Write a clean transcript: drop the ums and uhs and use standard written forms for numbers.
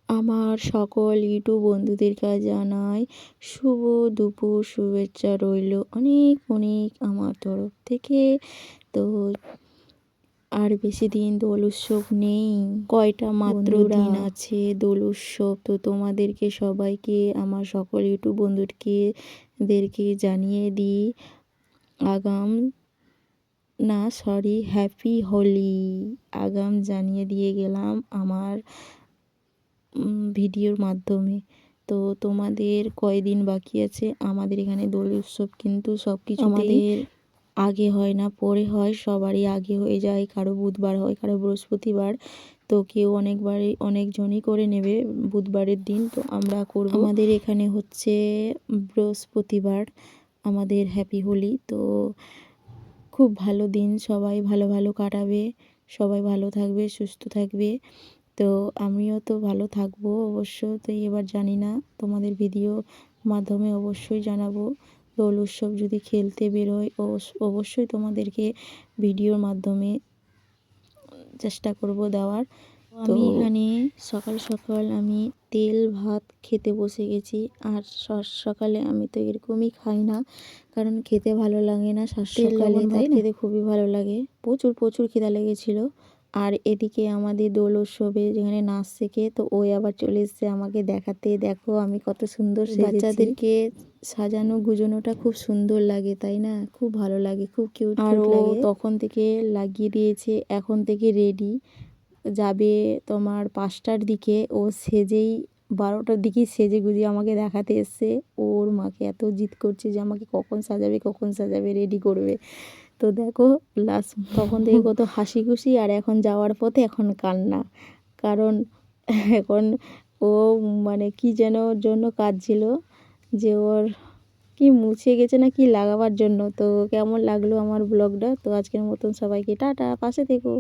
আমার সকল ইউটিউব বন্ধুদেরকে জানাই শুভ দুপুর শুভেচ্ছা রইল অনেক অনেক আমার তরফ থেকে। তো আর বেশি দিন দোল উৎসব নেই, কয়টা মাত্র দিন আছে দোল উৎসব। তো তোমাদেরকে সবাইকে আমার সকল ইউটিউব বন্ধুদেরকে জানিয়ে দিই আগাম হ্যাপি হোলি আগাম জানিয়ে দিয়ে গেলাম আমার ভিডিওর মাধ্যমে। তো তোমাদের কয়দিন বাকি আছে? আমাদের এখানে দোল উৎসব কিন্তু সব কিছু আমাদের আগে হয় না, পরে হয়। সবারই আগে হয়ে যায়, কারো বুধবার হয়, কারো বৃহস্পতিবার। তো কেউ অনেকজনই করে নেবে বুধবারের দিন। তো আমরা করব, আমাদের এখানে হচ্ছে বৃহস্পতিবার আমাদের হ্যাপি হোলি। তো খুব ভালো দিন, সবাই ভালো ভালো কাটাবে, সবাই ভালো থাকবে, সুস্থ থাকবে। তো আমিও তো ভালো থাকবো অবশ্য। তো এবার জানি না, তোমাদের ভিডিও মাধ্যমে অবশ্যই জানাবো। দোল উৎসব যদি খেলতে বেরোয় অবশ্যই তোমাদেরকে ভিডিওর মাধ্যমে চেষ্টা করব দেওয়ার। তো আমি এখানে সকাল সকাল আমি তেল ভাত খেতে বসে গেছি। আর সকালে আমি তো এরকমই খাই না, কারণ খেতে ভালো লাগে না। সকালে ভাত খেতে খুবই ভালো লাগে। প্রচুর খিদা লেগেছিল। আর এদিকে আমাদের দোল উৎসবে যেখানে নাচ শেখে, তো ওই আবার চলে এসছে আমাকে দেখাতে, দেখো আমি কত সুন্দর সেজেছি। বাচ্চাদেরকে সাজানো গুজানোটা খুব সুন্দর লাগে, তাই না? খুব ভালো লাগে, খুব কিউট লাগে। তখন থেকে লাগিয়ে দিয়েছে, এখন থেকে রেডি যাবে তোমার 5টার দিকে। ও সেজেই 12টার দিকেই সেজে গুজিয়ে আমাকে দেখাতে এসছে। ওর মাকে এত জিদ করছে যে আমাকে কখন সাজাবে রেডি করবে। তো দেখো লাস্ট তখন থেকে কত হাসি খুশি, আর এখন যাওয়ার পথে এখন কান্না। কারণ এখন ও মানে কি যেন জন্য কাঁদছিল, যে ওর কি মুছে গেছে না কি লাগাবার জন্য। তো কেমন লাগলো আমার ব্লগটা? তো আজকের মতন সবাইকে টাটা, পাশে থেকো।